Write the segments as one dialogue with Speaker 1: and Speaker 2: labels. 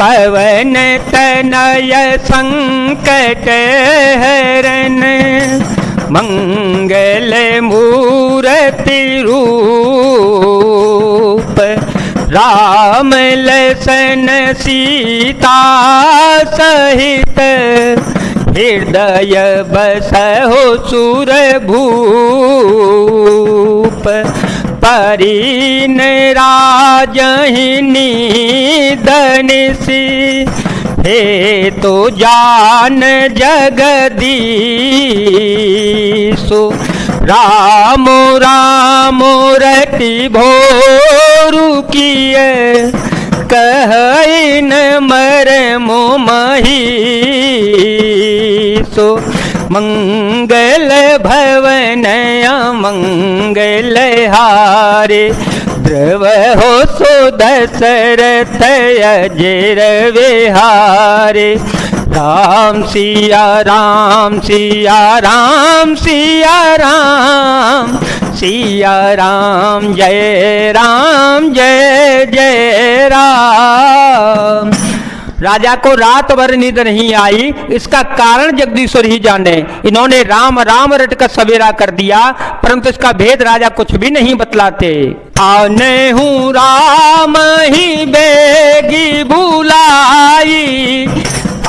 Speaker 1: पवन तनय संकट हरन, मंगल मूर्ति रूप। राम लसन सीता सहित, हृदय बसहु सुर भूप। परीन राजहिनी धनिसी, हे तो जान जगदीशु। राम राम रटि भोरु किए, कहै न मरमु महीसु। मंगल भवन अमंगल हारे, ध्रुव हो सो दशरथ अजर विहारे। राम सिया राम सिया राम सिया राम, सिया राम जय जय राम। राजा को रात भर नींद नहीं आई, इसका कारण जगदीश्वर ही जाने। इन्होंने राम राम रटकर सवेरा कर दिया, परंतु इसका भेद राजा कुछ भी नहीं बतलाते। आने हूँ राम ही बेगी बुलाई,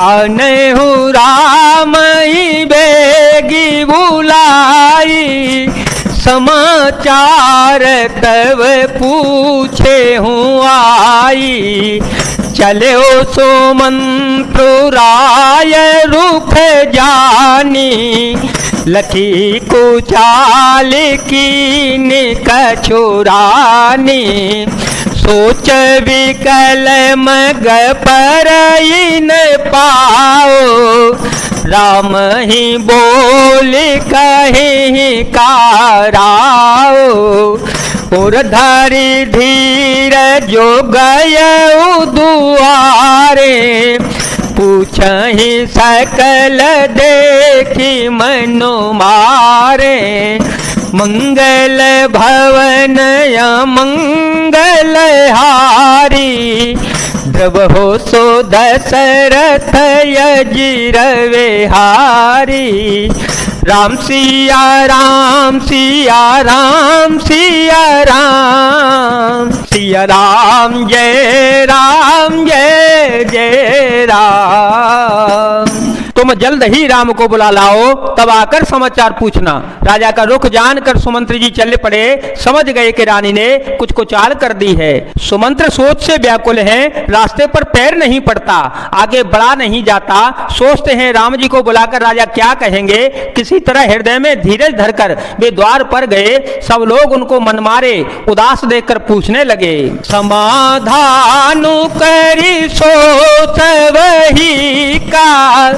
Speaker 1: आने हूँ राम ही बेगी बुलाई। समाचार तब पूछे हूँ आई, चले ओ सुमंत्र राय रुख जानी। लखी कुचाल कीन कछुरानी, सोच विकल मग पर न पाओ। राम ही बोल कहीं काराओ, और धरि धीर जो गय दुआरे। पूछहि सकल देखी मनु मारे, मंगल भवन अमंगल हारी। ध्रुव हो सो दशरथ अजिर विहारी। राम सिया राम सिया राम सिया राम, सिया राम जय जय राम। तुम जल्द ही राम को बुला लाओ, तब आकर समाचार पूछना। राजा का रुख जानकर सुमंत्र जी चल पड़े, समझ गए कि रानी ने कुछ कुचाल कर दी है। सुमंत्र सोच से व्याकुल हैं, रास्ते पर पैर नहीं पड़ता, आगे बढ़ा नहीं जाता। सोचते हैं राम जी को बुलाकर राजा क्या कहेंगे। किसी तरह हृदय में धीरज धरकर वे द्वार पर गए। सब लोग उनको मनमारे उदास देखकर पूछने लगे। समाधानु करी सोच वही का,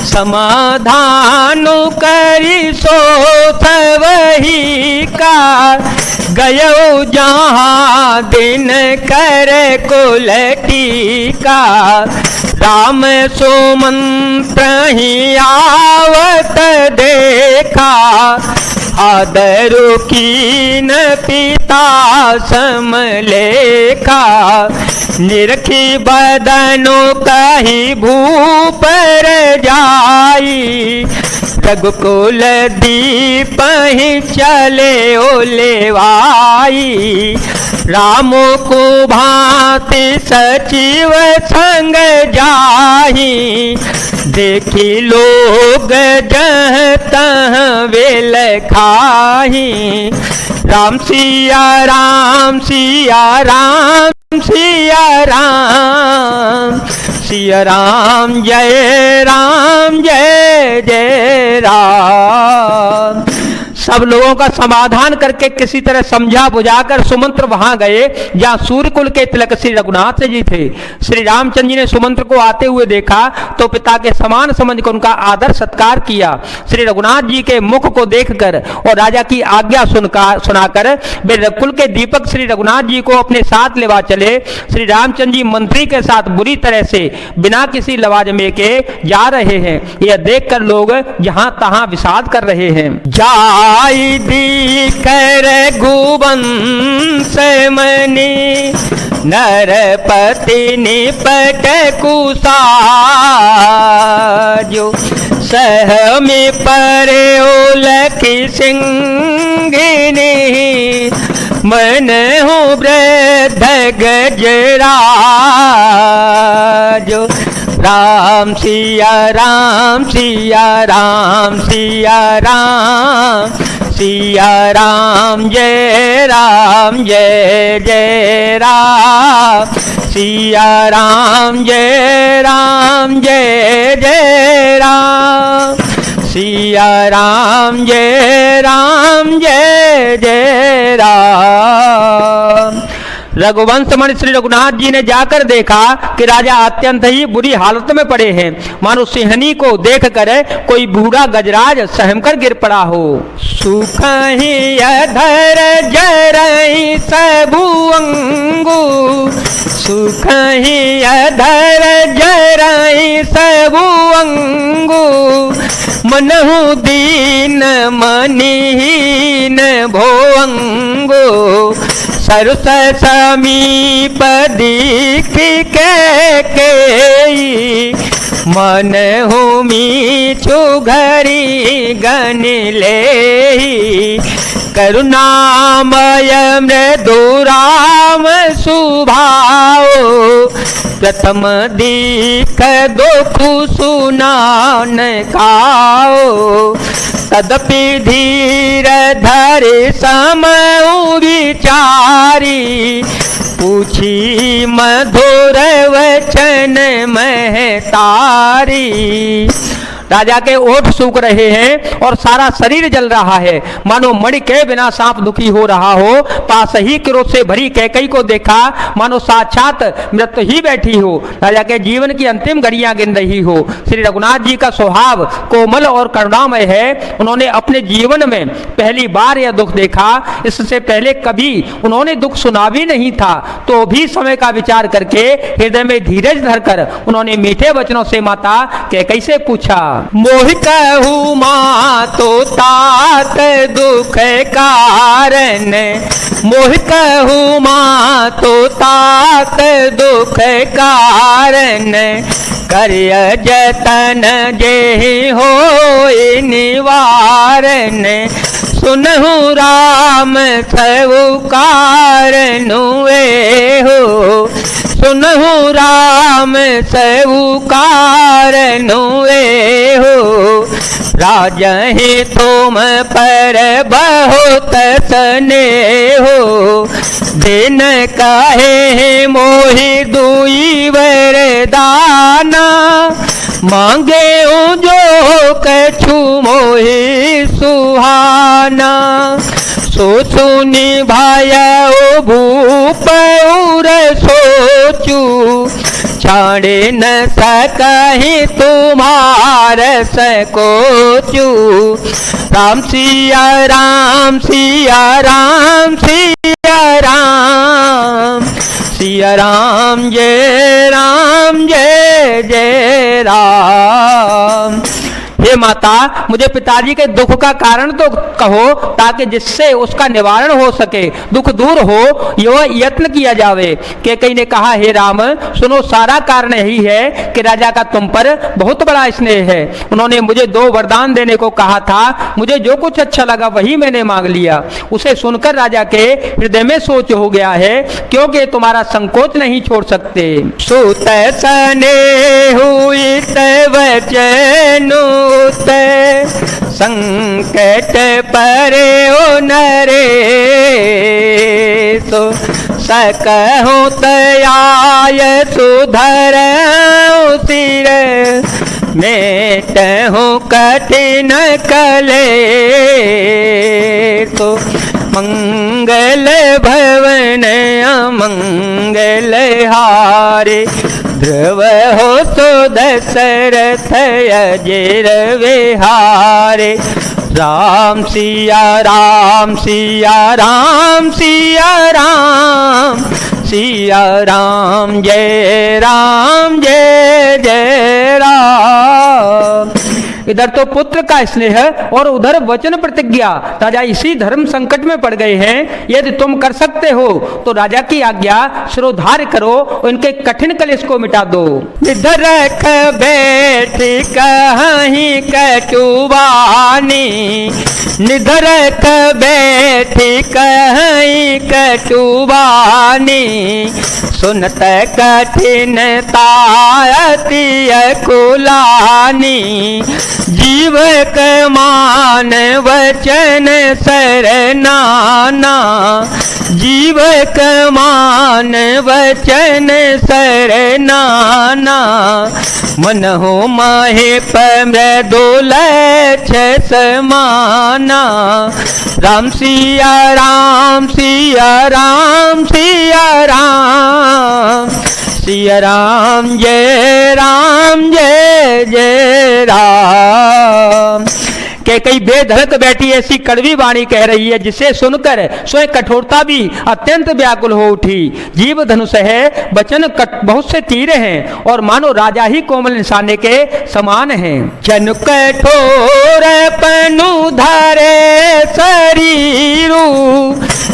Speaker 1: समाधानु करी सोच वही का। गयो जहाँ दिन कर कुल टीका। राम सुमंत्र ही आवत देखा। आदरु कीन पिता समलेखा। निरखी बदनु कही भूपर जाई। रघुकुल दीप ही चले ओलेवाई। राम को भांति सचिव संग जाही। देखी लोग जह तह वेल खाही। राम सिया राम सिया राम सिया राम। सिया राम जय जय राम। सब लोगों का समाधान करके किसी तरह समझा बुझाकर सुमंत्र वहां गए जहां सूर्यकुल के तिलक श्री रघुनाथ जी थे। श्री रामचंद्र जी ने सुमंत्र को आते हुए देखा तो पिता के समान समझकर उनका आदर सत्कार किया। श्री रघुनाथ जी के मुख को देखकर और राजा की आज्ञा सुनाकर वे रघुकुल के दीपक श्री रघुनाथ जी को अपने साथ लेवा चले। श्री रामचंद्र जी मंत्री के साथ बुरी तरह से बिना किसी लवाजमे के जा रहे हैं। यह देखकर लोग जहां तहां विषाद कर रहे हैं। जाई दी कर गुबंस मनी नरपति निपट कुसा जो सह में परे लखी सिंगिनी मन हो वृद्ध गजराजो राम सिया राम सिया राम सिया राम सिया राम जय जय राम सिया राम जय जय राम सिया राम जय जय राम। रघुवंश मणि श्री रघुनाथ जी ने जाकर देखा कि राजा अत्यंत ही बुरी हालत में पड़े हैं, मानो सिंहनी को देखकर कोई बूढ़ा गजराज सहमकर गिर पड़ा हो। सुख ही अधर जरई सबु अंगु, सुख ही अधर जरई सबु अंगु, मनहु दीन मनिहीन भोअंगो, सरस समीप दीख के मन हुमी छुघरी गन ले, करुणामय मृदुराम सुभाओ, प्रथम दीख दुख सुनान खाओ, तदपि धीर धरे समय विचारी, पूछी मधुर वचन महतारी। राजा के ओठ सूख रहे हैं और सारा शरीर जल रहा है, मानो मणि के बिना सांप दुखी हो रहा हो। पास ही क्रोध से भरी कैकई को देखा, मानो साक्षात मृत्यु ही बैठी हो, राजा के जीवन की अंतिम घड़ियां गिन रही हो। श्री रघुनाथ जी का स्वभाव कोमल और करुणामय है। उन्होंने अपने जीवन में पहली बार यह दुख देखा, इससे पहले कभी उन्होंने दुख सुना भी नहीं था। तो भी समय का विचार करके हृदय में धीरज धरकर उन्होंने मीठे वचनों से माता कैकई से पूछा, मोह कहूँ माँ तो तात दुख कारण, मोह कहूँ माँ तो तात दुख कारण, कर्य जतन जे हो निवारण, सुनहु राम सबु कारण हुए हो, सुनहु राम सबु कारण हुए हो, राजहि तुम पर बहुत स्नेह हो, दिन कहे मोहि दुई वरदाना, मांगे जो कछु मोहि सुहाना, सो सुनि भाया भूप और सोचू, छाड़े न सकहि तुम्हार सकोचू, राम सिया राम सिया राम सिया राम, सिया राम जय जय राम। हे माता, मुझे पिताजी के दुख का कारण तो कहो, ताकि जिससे उसका निवारण हो सके, दुख दूर हो, यह यत्न किया जावे। कैकई ने कहा, हे राम सुनो, सारा कारण यही है कि राजा का तुम पर बहुत बड़ा स्नेह है। उन्होंने मुझे 2 वरदान देने को कहा था, मुझे जो कुछ अच्छा लगा वही मैंने मांग लिया। उसे सुनकर राजा के हृदय में सोच हो गया है, क्योंकि तुम्हारा संकोच नहीं छोड़ सकते। सुत सने हुई वचनु संकट परे ओ नरे, तो सकहु तयाय सुधर सिर, मेटहु कठिन कले, तो मंगल भवन अमंगल हारे, ध्रुव हो सो दशरथ अजिर विहारे, राम सिया राम सिया राम सिया राम, सिया राम जय जय राम। इधर तो पुत्र का स्नेह और उधर वचन प्रतिज्ञा। राजा इसी धर्म संकट में पड़ गए हैं। यदि तुम कर सकते हो तो राजा की आज्ञा शिरोधार्य करो, उनके कठिन कलेश को मिटा दो। इधर बैठ कहीं कटुवानी, निधर बैठ कहीं कटुवानी, सुनत कठिन तायति कुलानी, जीव मान वचन सरनाना, जीव मान वचन सरनाना, मन हो माहे मृदुल समाना, राम सिया राम सिया राम सिया राम, सिया राम जय जय राम। के कई बेधड़क बैठी ऐसी कड़वी वाणी कह रही है जिसे सुनकर स्वयं कठोरता भी अत्यंत व्याकुल हो उठी। जीव धनुष है, वचन बहुत से तीर हैं और मानो राजा ही कोमल निशाने के समान हैं। जन कठोर पनु धरे शरीरु,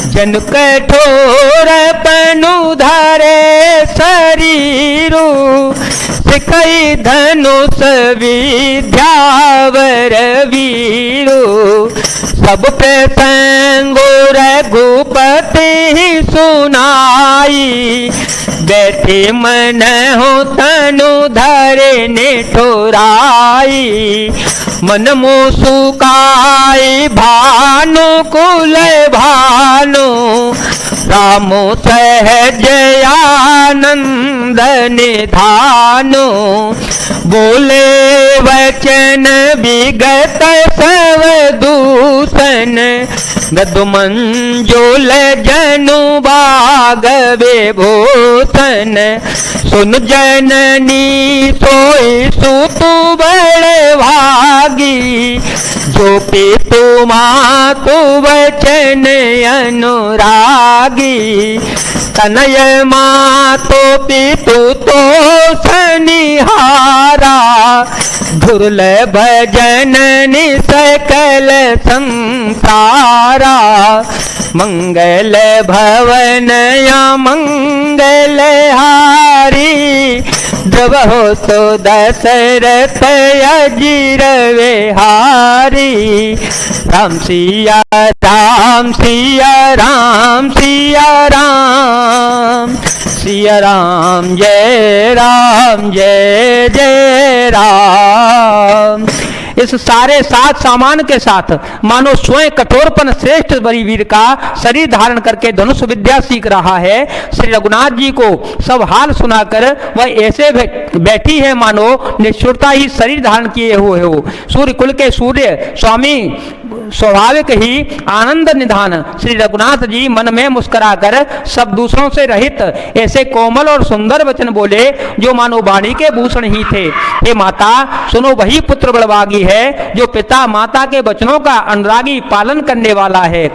Speaker 1: जन कठोर पनु धरे शरीरु, सिखई धनुष विद्यावर वीरु, सब प्रसंगो रघुपति सुनाई, बैठे मन हो तनु धरे निठुराई, मन मुसुकाई भानु कुल भानु, रामो सहज आनंद निधानु, बोले वचन विगत सब दूषण, गदु मंजुल जनु बाग विभूषण, सुन जननी सोई सुतु बड़ भागी, जो पितु मातु वचन अनुरागी, तनय मातो पितु तो सनिहारा, दुर्लभ जननी सकल संसारा, मंगल भवन या मंगल हारी, जब हो तो दशरथ अजीर विहारी, राम सिया राम सिया राम सिया राम, सिया राम जय जय राम। इस सारे साथ सामान के साथ मानो स्वयं कठोरपन श्रेष्ठ बलवीर का शरीर धारण करके धनुष विद्या सीख रहा है। श्री रघुनाथ जी को सब हाल सुनाकर वह ऐसे बैठी है मानो निष्ठुरता ही शरीर धारण किए हुए हो। सूर्य कुल के सूर्य स्वामी स्वाभाविक ही आनंद निधान श्री रघुनाथ जी मन में मुस्कुराकर सब दूसरों से रहित ऐसे कोमल और सुंदर वचन बोले जो मानो वाणी के भूषण ही थे। हे माता सुनो, वही पुत्र बड़भागी है जो पिता माता के वचनों का अनुरागी पालन करने वाला है।